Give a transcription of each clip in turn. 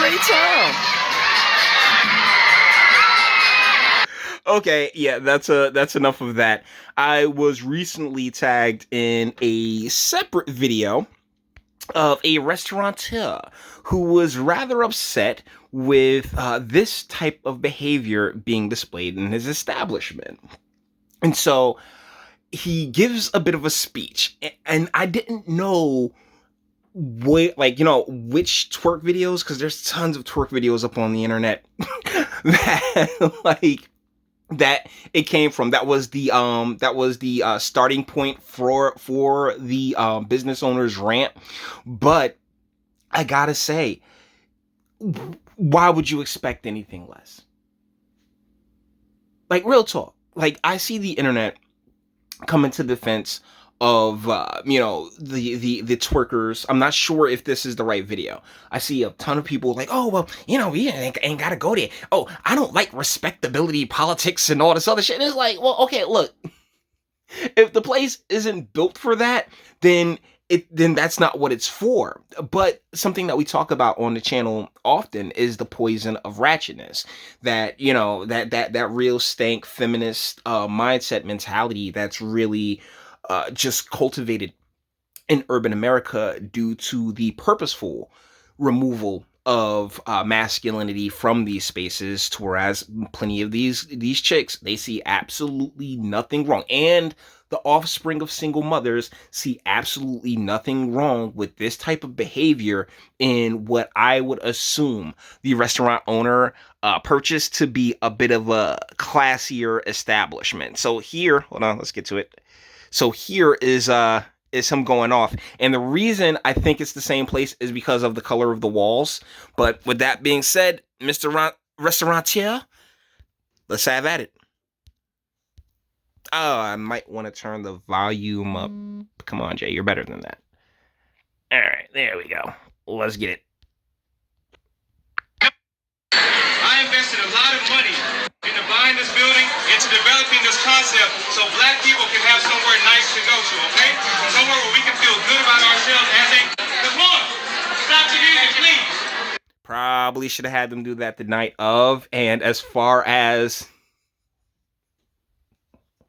great time. Okay, yeah, that's enough of that. I was recently tagged in a separate video of a restaurateur who was rather upset with this type of behavior being displayed in his establishment. And so he gives a bit of a speech, and I didn't know which twerk videos, because there's tons of twerk videos up on the internet that that it came from. That was the starting point for the business owner's rant. But I gotta say, why would you expect anything less? Like, real talk. Like, I see the internet come into defense of the twerkers. I'm not sure if this is the right video. I see a ton of people like, oh well, we ain't gotta go there. Oh, I don't like respectability politics and all this other shit. And it's like, well, okay, look, if the place isn't built for that, then that's not what it's for. But something that we talk about on the channel often is the poison of ratchetness. That that real stank feminist mindset mentality that's really just cultivated in urban America due to the purposeful removal of masculinity from these spaces, to whereas plenty of these chicks, they see absolutely nothing wrong, and the offspring of single mothers see absolutely nothing wrong with this type of behavior in what I would assume the restaurant owner purchased to be a bit of a classier establishment. So here, hold on, let's get to it. So here is him going off. And the reason I think it's the same place is because of the color of the walls. But with that being said, Mr. Restaurateur, let's have at it. Oh, I might want to turn the volume up. Come on, Jay, you're better than that. All right, there we go. Let's get it. I invested a lot of money into buying this building, into developing this concept, so black people can have somewhere nice to go to, okay? Somewhere where we can feel good about ourselves as a... Come on! Stop the music, please! Probably should have had them do that the night of. And as far as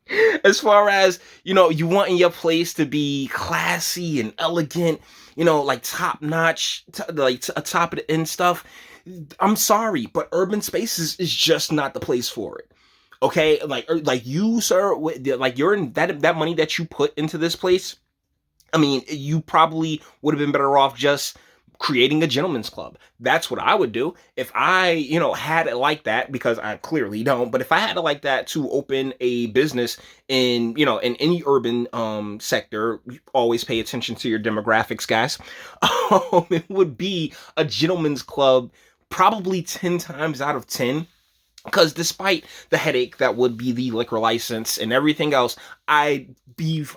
you want in your place to be classy and elegant, like top notch, like a top of the end stuff, I'm sorry, but urban spaces is just not the place for it. Okay, like you, sir, like you're in that money that you put into this place. I mean, you probably would have been better off just creating a gentleman's club. That's what I would do if I, had it like that, because I clearly don't. But if I had it like that to open a business in any urban sector, always pay attention to your demographics, guys. It would be a gentleman's club, probably 10 times out of 10. Because despite the headache that would be the liquor license and everything else, I'd be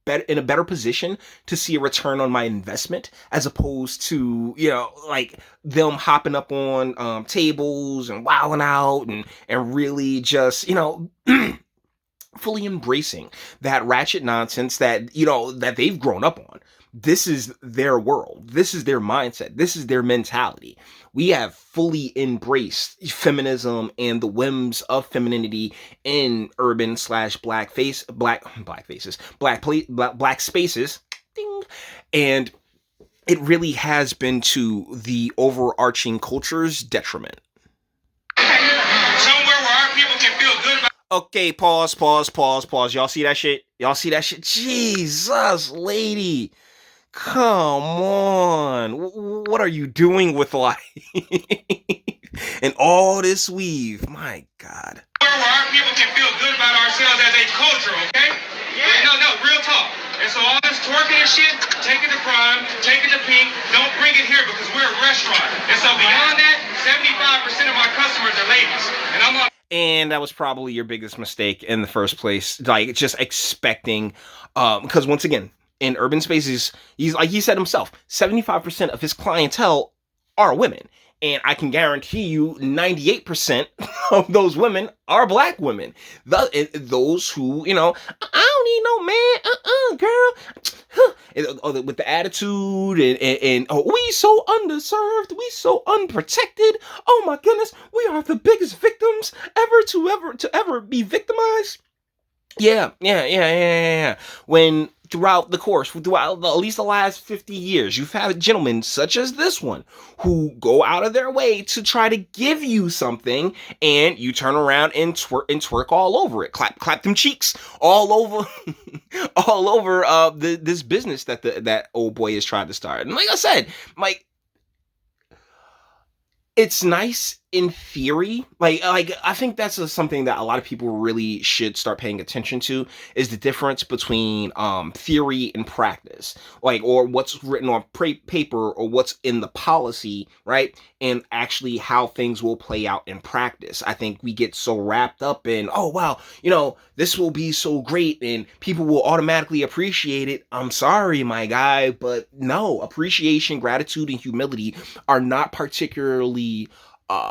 in a better position to see a return on my investment, as opposed to, like them hopping up on tables and wilding out and really just, fully embracing that ratchet nonsense that, that they've grown up on. This is their world. This is their mindset. This is their mentality. We have fully embraced feminism and the whims of femininity in urban / black spaces. Ding. And it really has been to the overarching culture's detriment. Somewhere where our people can feel good about... Okay, pause. Y'all see that shit? Jesus, lady. Come on. What are you doing with life? And all this weave. My God. Where our people can feel good about ourselves as a culture, okay? Yeah. No, real talk. And so all this twerking and shit, take it to Prime, take it to Pink, don't bring it here because we're a restaurant. And so beyond that, 75% of our customers are ladies. And I'm on... And that was probably your biggest mistake in the first place. Like, just expecting, because once again, in urban spaces, he said himself, 75% of his clientele are women. And I can guarantee you 98% of those women are black women. Those who, I don't need no man, girl. With the attitude and oh, we so underserved, we so unprotected. Oh my goodness, we are the biggest victims to ever be victimized. Yeah. When throughout at least the last 50 years, you've had gentlemen such as this one who go out of their way to try to give you something, and you turn around and twerk all over it, clap them cheeks all over, all over this business that old boy is trying to start. And like I said, like, it's nice in theory. Like I think that's something that a lot of people really should start paying attention to, is the difference between theory and practice, like, or what's written on paper or what's in the policy, right, and actually how things will play out in practice. I think we get so wrapped up in, oh wow, this will be so great and people will automatically appreciate it. I'm sorry, my guy, but no, appreciation, gratitude, and humility are not particularly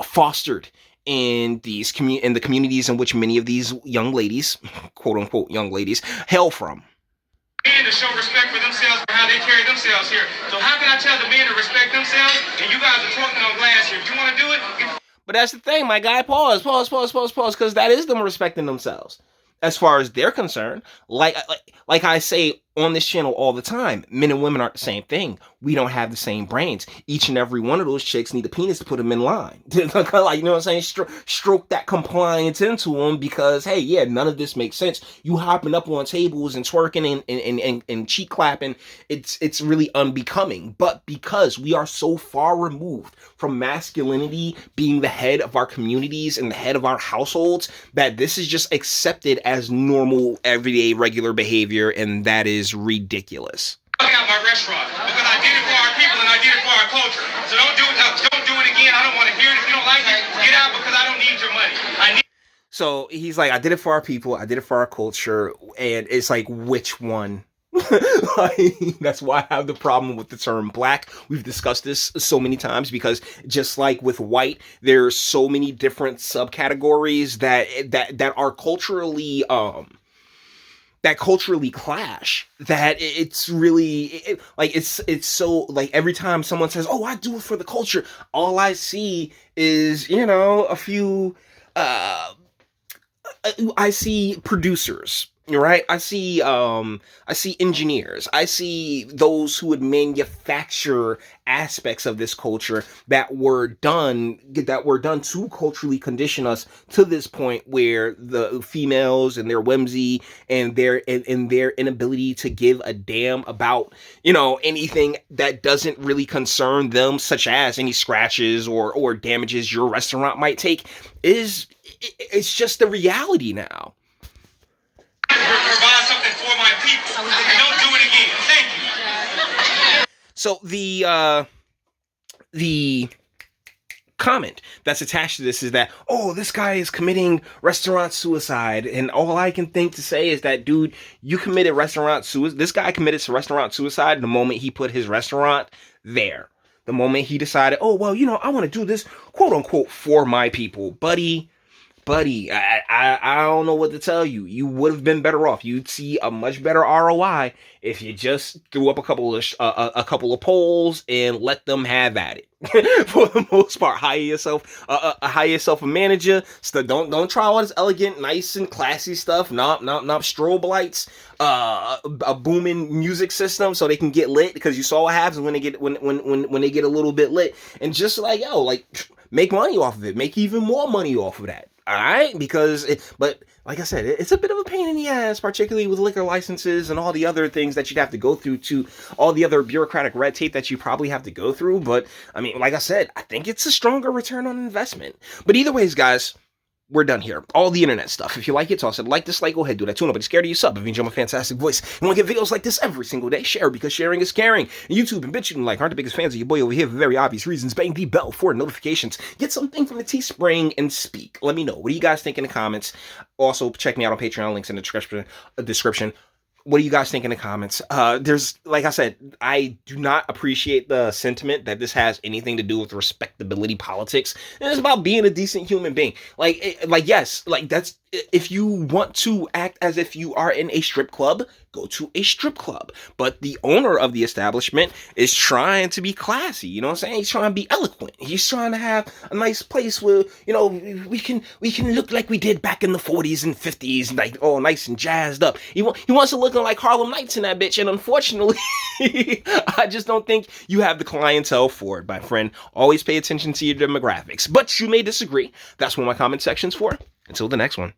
fostered in in the communities in which many of these young ladies, quote unquote young ladies, hail from. Men to show respect for themselves for how they carry themselves here. So how can I tell the men to respect themselves and you guys are talking on glass here? If you want to do it, but that's the thing, my guy. Pause, because that is them respecting themselves. As far as they're concerned, like I say on this channel all the time, men and women aren't the same thing. We don't have the same brains. Each and every one of those chicks need a penis to put them in line. Like, you know what I'm saying? Stroke that compliance into them, because, hey, yeah, none of this makes sense. You hopping up on tables and twerking and cheek clapping, it's really unbecoming. But because we are so far removed from masculinity being the head of our communities and the head of our households, that this is just accepted as normal, everyday, regular behavior, and that is ridiculous. Out my restaurant because I did it for our people and I did it for our culture. So don't do it again. I don't want to hear it. If you don't like it, get out, because I don't need your money. So he's like, I did it for our people, I did it for our culture, and it's like, which one? That's why I have the problem with the term black. We've discussed this so many times, because just like with white, there's so many different subcategories that are culturally that culturally clash, that it's really it's so, like, every time someone says, oh, I do it for the culture, all I see is a few I see producers, right? I see engineers. I see those who would manufacture aspects of this culture that were done to culturally condition us to this point where the females and their whimsy and their inability to give a damn about anything that doesn't really concern them, such as any scratches or damages your restaurant might take, it's just the reality now. Provide something for my people, and don't do it again. Thank you. So the comment that's attached to this is that, oh, this guy is committing restaurant suicide, and all I can think to say is that, dude, you committed restaurant suicide. This guy committed restaurant suicide the moment he put his restaurant there. The moment he decided, oh, well, I want to do this, quote unquote, for my people, buddy, I don't know what to tell you. You would have been better off. You'd see a much better ROI if you just threw up a couple of polls and let them have at it. For the most part, hire yourself a manager. So don't try all this elegant, nice and classy stuff. Not strobe lights, a booming music system so they can get lit, because you saw what happens when they get a little bit lit, and just make money off of it. Make even more money off of that. All right, but like I said, it's a bit of a pain in the ass, particularly with liquor licenses and all the other things that you'd have to go through, to all the other bureaucratic red tape that you probably have to go through. But I mean, like I said, I think it's a stronger return on investment. But either ways, guys, we're done here. All the internet stuff. If you like it, toss it. Like, dislike, go ahead, do that too. Nobody's scared of you. Sub if you enjoy my fantastic voice and want to get videos like this every single day. Share, because sharing is caring. And YouTube and Bitchute and like aren't the biggest fans of your boy over here for very obvious reasons. Bang the bell for notifications. Get something from the Teespring and speak. Let me know. What do you guys think in the comments? Also, check me out on Patreon. Links in the description. what do you guys think in the comments? There's, like I said, I do not appreciate the sentiment that this has anything to do with respectability politics. It's about being a decent human being. Yes, like that's, if you want to act as if you are in a strip club, go to a strip club. But the owner of the establishment is trying to be classy. You know what I'm saying? He's trying to be eloquent. He's trying to have a nice place where, you know, we can look like we did back in the 40s and 50s, like all nice and jazzed up. He wants to look like Harlem Nights in that bitch, and unfortunately, I just don't think you have the clientele for it, my friend. Always pay attention to your demographics. But you may disagree. That's what my comment section's for. Until the next one.